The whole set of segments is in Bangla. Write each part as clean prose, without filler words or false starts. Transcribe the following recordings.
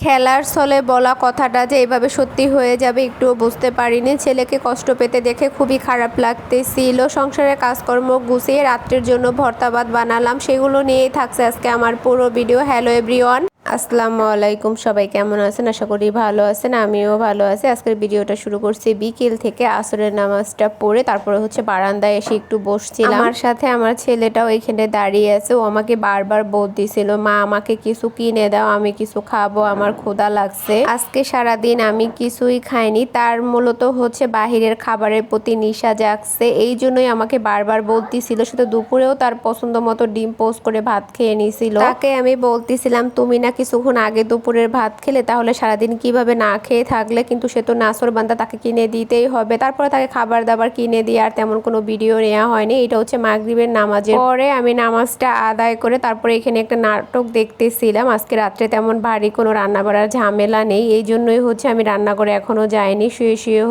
খেলার ছলে বলা কথাটা যে এভাবে সত্যি হয়ে যাবে একটুও বুঝতে পারিনি। ছেলেকে কষ্ট পেতে দেখে খুবই খারাপ লাগতেছিল। সংসারের কাজকর্ম গুছিয়ে রাত্রের জন্য ভর্তা ভাত বানালাম, সেগুলো নিয়েই থাকছে আজকে আমার পুরো ভিডিও। হ্যালো এভরিওয়ান, আসসালামু আলাইকুম। সবাই কেমন আছেন? আশা করি ভালো আছেন, আমিও ভালো আছি। আজকের ভিডিওটা শুরু করছি বিকেল থেকে। আসরের নামাজটা পড়ে তারপরে বারান্দায় এসে একটু বসছিলাম। আমার সাথে আমার ছেলেটাও এখানে দাঁড়িয়ে আছে। ও আমাকে বারবার বলতেছিল, মা আমাকে কিছু কিনে দাও, আমি কিছু খাবো, আমার ক্ষুধা লাগছে। আজকে সারাদিন আমি কিছুই খাইনি। তার মূলত বাহিরের খাবারের প্রতি নেশা জাগছে, এই জন্যই আমাকে বারবার বলতেছিল। শুধু দুপুরেও তার পছন্দ মতো ডিম পোস্ট করে ভাত খেয়ে নিয়েছিল। তাকে আমি বলতেছিলাম, তুমি না কিছুক্ষণ আগে দুপুরের ভাত খেলে, তাহলে সারাদিন কিভাবে না খেয়ে থাকলে? কিন্তু সে তো নাছরবান্দা, তাকে কিনে দিতেই হবে। তারপরে তাকে খাবার দাবার কিনে দিয়ে আর তেমন কোনো ভিডিও নেওয়া হয়নি। এটা মাগরিবের নামাজের পরে আমি নামাজটা আদায় করে তারপরে এখানে একটা নাটক দেখতেছিলাম। আজকে রাত্রে তেমন ভারী কোনো রান্না বাড়ার ঝামেলা নেই, এই জন্যই আমি রান্নাঘরে এখনো যাইনি। শুয়ে শুয়ে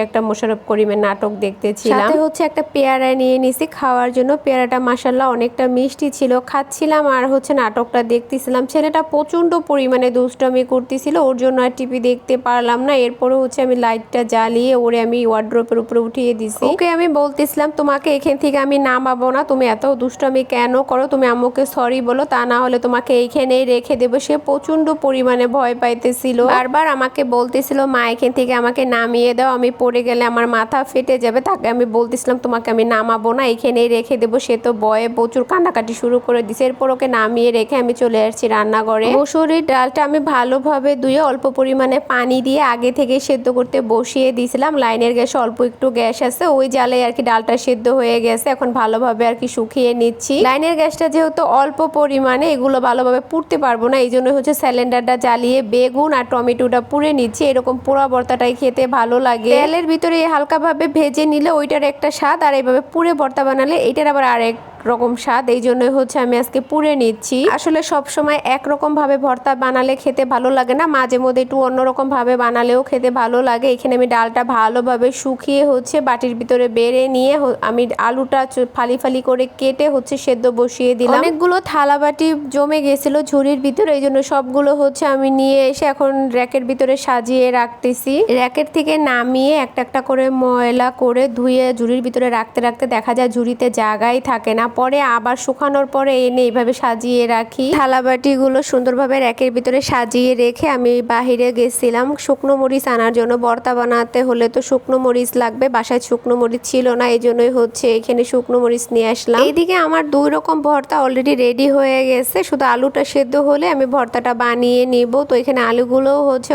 একটা মোশাররফ করিমের নাটক দেখতেছিলাম। সাথে একটা পেয়ারা নিয়ে নিছি খাওয়ার জন্য। পেয়ারাটা মাশাআল্লাহ অনেকটা মিষ্টি ছিল। খাচ্ছিলাম আর নাটকটা দেখতেছিলাম। ছেলেটা প্রচন্ড পরিমাণে দুষ্টামি করতেছিল, ওর জন্য আর টিভি দেখতে পারলাম না। এরপরে আমি লাইটটা জ্বালিয়ে ওরে আমি ওয়ার্ড্রোপের উপরে উঠিয়ে দিছি। ওকে আমি বলতেছিলাম, তোমাকে এখান থেকে আমি নামাবো না, তুমি এত দুষ্টামি কেন করো? তুমি আম্মুকে সরি বলো, তা না হলে তোমাকে এইখানেই রেখে দেবো। সে প্রচন্ড পরিমাণে ভয় পাইতেছিল, বারবার আমাকে বলতেছিল, মা এখান থেকে আমাকে নামিয়ে দাও, আমি পড়ে গেলে আমার মাথা ফেটে যাবে। তাকে আমি বলতেছিলাম, তোমাকে আমি নামাবো না, এখানেই রেখে দেবো। সে তো ভয়ে প্রচুর কান্নাকাটি শুরু করে দিছে। এরপর ওকে নামিয়ে রেখে আমি চলে আসছি রান্নাঘরে। মসুরির ডালটা আমি ভালোভাবে ধুয়ে অল্প পরিমাণে পানি দিয়ে আগে থেকে সেদ্ধ করতে বসিয়ে দিয়েছিলাম। লাইনের গ্যাসে অল্প একটু গ্যাস আছে, ওই জালে ডালটা সেদ্ধ হয়ে গেছে। এখন ভালোভাবে শুকিয়ে নিচ্ছি। লাইনের গ্যাসটা যেহেতু অল্প পরিমাণে, এগুলো ভালোভাবে পুড়তে পারবো না, এই জন্য সিলিন্ডারটা জ্বালিয়ে বেগুন আর টমেটোটা পুড়ে নিচ্ছি। এরকম পোড়া ভর্তাটাই খেতে ভালো লাগে। তেলের ভিতরে হালকাভাবে ভেজে নিলে ওইটার একটা স্বাদ, আর এইভাবে পুড়ে ভর্তা বানালে এইটার আবার আরেক রকম স্বাদ। এই জন্যই আমি আজকে পুড়ে নিচ্ছি। আসলে সব সময় একরকম ভাবে ভর্তা বানালে খেতে ভালো লাগে না, মাঝে মধ্যে একটু অন্যরকম ভাবে বানালেও খেতে ভালো লাগে। এখানে আমি ডালটা ভালোভাবে শুকিয়ে বাটির ভিতরে বেড়ে নিয়ে আমি আলুটা ফালি ফালি করে কেটে সেদ্ধ বসিয়ে দিলাম। অনেকগুলো থালা বাটি জমে গেছিল ঝুড়ির ভিতরে, এই জন্য সবগুলো আমি নিয়ে এসে এখন র্যাকের ভিতরে সাজিয়ে রাখতেছি। র্যাকের থেকে নামিয়ে একটা একটা করে ময়লা করে ধুয়ে ঝুড়ির ভিতরে রাখতে রাখতে দেখা যায় ঝুড়িতে জায়গাই থাকে না। পরে আবার শুকানোর পরে এনে এইভাবে সাজিয়ে রাখি। থালাবাটিগুলো সুন্দরভাবে র্যাকের ভিতরে সাজিয়ে রেখে আমি বাহিরে গেছিলাম শুকনো মরিচ আনার জন্য। ভর্তা বানাতে হলে তো শুকনো মরিচ লাগবে, বাসায় শুকনো মরিচ ছিল না, এই জন্যই এখানে শুকনো মরিচ নিয়ে আসলাম। এইদিকে আমার 2 রকম ভর্তা অলরেডি রেডি হয়ে গেছে, শুধু আলুটা সেদ্ধ হলে আমি ভর্তাটা বানিয়ে নিব। তো এখানে আলুগুলো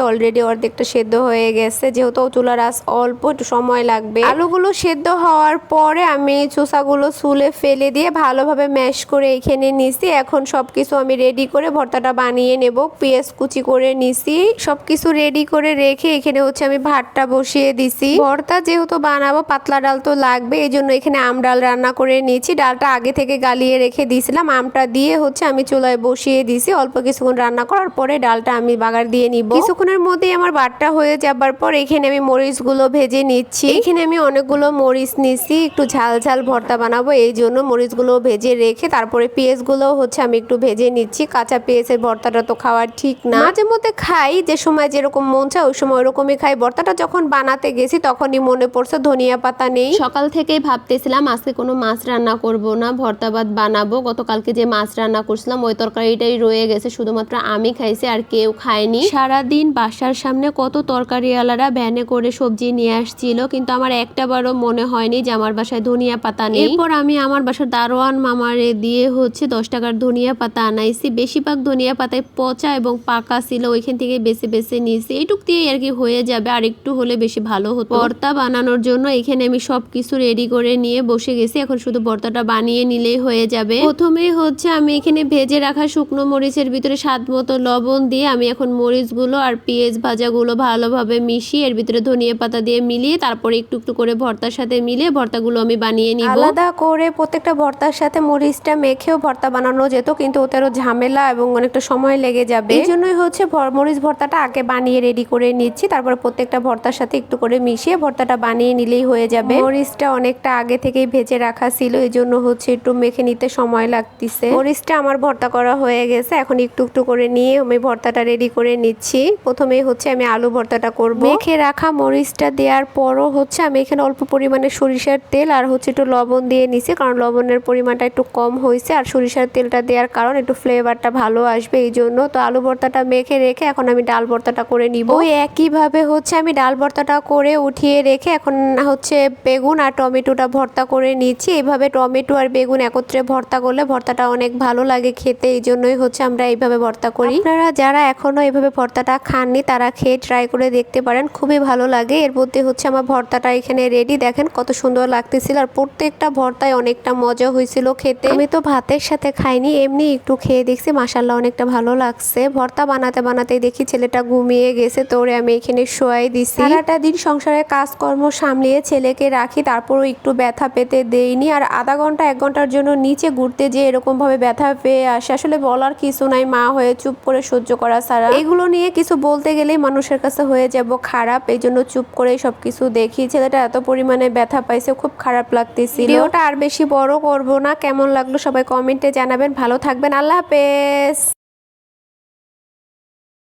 অলরেডি অর্ধেকটা সেদ্ধ হয়ে গেছে, যেহেতু চুলার আঁচ অল্প, একটু সময় লাগবে। আলুগুলো সেদ্ধ হওয়ার পরে আমি চোষাগুলো চুলে ফেলে দিয়ে ভালোভাবে ম্যাশ করে এখানে নিছি। এখন সবকিছু আমি রেডি করে ভর্তাটা বানিয়ে নেব। পেঁয়াজ কুচি করে নিছি, সবকিছু রেডি করে রেখে এখানে আমি ভাতটা বসিয়ে দিছি। ভর্তা যেহেতু বানাবো, পাতলা ডাল তো লাগবে, এই জন্য এখানে আম ডাল রান্না করে নিয়েছি। ডালটা আগে থেকে গালিয়ে রেখে দিয়েছিলাম, আমটা দিয়ে আমি চুলায় বসিয়ে দিছি। অল্প কিছুক্ষণ রান্না করার পরে ডালটা আমি বাগার দিয়ে নিব। কিছুক্ষণের মধ্যেই আমার ভাতটা হয়ে যাবার পর এখানে আমি মরিচগুলো ভেজে নিচ্ছি। এখানে আমি অনেকগুলো মরিচ নিছি, একটু ঝাল ঝাল ভর্তা বানাবো, এই জন্য মরিচগুলো ভেজে রেখে তারপরে পেঁয়াজগুলো আমি একটু ভেজে নিচ্ছি। কাঁচা পেঁয়াজের ভর্তাটা তো খাওয়া ঠিক না, মাঝে মধ্যে খাই, যে সময় যেরকম মন চায় ওই সময় ওরকমই খাই। ভর্তাটা যখন বানাতে গেছি তখনই মনে পড়ছে ধনিয়া পাতা নেই। সকাল থেকেই ভাবতেছিলাম আজকে কোনো মাছ রান্না করব না, ভর্তা ভাত বানাবো। গতকালকে যে মাছ রান্না করছিলাম ওই তরকারিটাই রয়ে গেছে, শুধুমাত্র আমি খাইছি, আর কেউ খায়নি। সারাদিন বাসার সামনে কত তরকারিওয়ালারা ভ্যানে করে সবজি নিয়ে আসছিল, কিন্তু আমার একটা বারও মনে হয়নি যে আমার বাসায় ধনিয়া পাতা নেই। এরপর আমি আমার বাসার দারোয়ান মামারে দিয়ে 10 টাকার ধনিয়া পাতা আনাইছি। বেশিরভাগ ধনিয়া পাতায় পচা এবং পাকা ছিল, ওইখান থেকে বেছে বেছে নিয়েছি। এইটুক দিয়ে আর কি হয়ে যাবে, আর একটু হলে বেশি ভালো হতো। ভর্তা বানানোর জন্য এখানে আমি সবকিছু রেডি করে নিয়ে বসে গেছি। এখন শুধু ভর্তাটা বানিয়ে নিলেই হয়ে যাবে। প্রথমেই আমি এখানে ভেজে রাখা শুকনো মরিচের ভিতরে স্বাদ মতো লবণ দিয়ে আমি এখন মরিচগুলো আর পেঁয়াজ ভাজাগুলো ভালোভাবে মিশিয়ে এর ভিতরে ধনিয়া পাতা দিয়ে মিলিয়ে তারপরে একটু একটু করে ভর্তার সাথে মিলিয়ে ভর্তাগুলো আমি বানিয়ে নিব। আলাদা করে প্রত্যেকটা ভর্তার সাথে মরিচটা মেখেও ভর্তা বানানো যেত, কিন্তু ওটারও ঝামেলা এবং অনেকটা সময় লেগে যাবে। এই জন্যই হচ্ছে মরিচ ভর্তাটা আগে বানিয়ে রেডি করে নিচ্ছি, তারপরে প্রত্যেকটা ভর্তার সাথে একটু করে মিশিয়ে ভর্তাটা বানিয়ে নিলেই হয়ে যাবে। মরিচটা অনেকটা আগে থেকেই ভেজে রাখা ছিল, এই জন্য হচ্ছে একটু মেখে নিতে সময় লাগতেছে। মরিচটা আমার ভর্তা করা হয়ে গেছে, এখন একটু একটু করে নিয়ে আমি ভর্তাটা রেডি করে নিচ্ছি। প্রথমে হচ্ছে আমি আলু ভর্তাটা করব। মেখে রাখা মরিচটা দেওয়ার পরও হচ্ছে আমি এখানে অল্প পরিমাণে সরিষার তেল আর হচ্ছে একটু লবণ দিয়ে নিছি, কারণ লবণের পরিমাণটা একটু কম হয়েছে আর সরিষার তেলটা দেওয়ার কারণ একটু ফ্লেভারটা ভালো আসবে এই জন্য। তো আলু ভর্তাটা মেখে রেখে এখন আমি ডাল ভর্তাটা করে নিব। ওই একইভাবে হচ্ছে আমি ডাল ভর্তাটা করে উঠিয়ে রেখে এখন হচ্ছে বেগুন আর টমেটোটা ভর্তা করে নিচ্ছি। এইভাবে টমেটো আর বেগুন একত্রে ভর্তা করলে ভর্তাটা অনেক ভালো লাগে খেতে, এই জন্যই হচ্ছে আমরা এইভাবে ভর্তা করি। আপনারা যারা এখনো এইভাবে ভর্তাটা খাননি তারা খেয়ে ট্রাই করে দেখতে পারেন, খুবই ভালো লাগে। এর মধ্যে হচ্ছে আমার ভর্তাটা এখানে রেডি, দেখেন কত সুন্দর লাগতেছিল আর প্রত্যেকটা ভর্তায় অনেকটা মজা হয়েছিল খেতে। আমি তো ভাতের সাথে খাইনি, এমনি একটু খেয়ে দেখছি, মাশাআল্লাহ অনেকটা ভালো লাগছে। ভর্তা বানাতে বানাতে দেখি ছেলেটা ঘুমিয়ে গেছে, তো ওরে আমি এখানে শোয়াই দিছি। সারাটা দিন সংসারের কাজকর্ম সামলিয়ে ছেলেকে রাখি, তারপরও একটু ব্যথা পেতে দেইনি। আর আধা ঘন্টা 1 ঘন্টার জন্য নিচে ঘুরতে যে এরকম ভাবে ব্যথা পেয়ে আসে, আসলে বলার কিছু নাই, মা হয়ে চুপ করে সহ্য করা ছাড়া। এগুলো নিয়ে কিছু বলতে গেলেই মানুষের কাছে হয়ে যাব খারাপ, এই জন্য চুপ করে সবকিছু দেখি। ছেলেটা এত পরিমাণে ব্যথা পাইছে, খুব খারাপ লাগতেছিল। ভিডিওটা আর বেশি বড় করব না, কেমন লাগলো সবাই কমেন্টে জানাবেন। ভালো থাকবেন, আল্লাহ হাফেজ।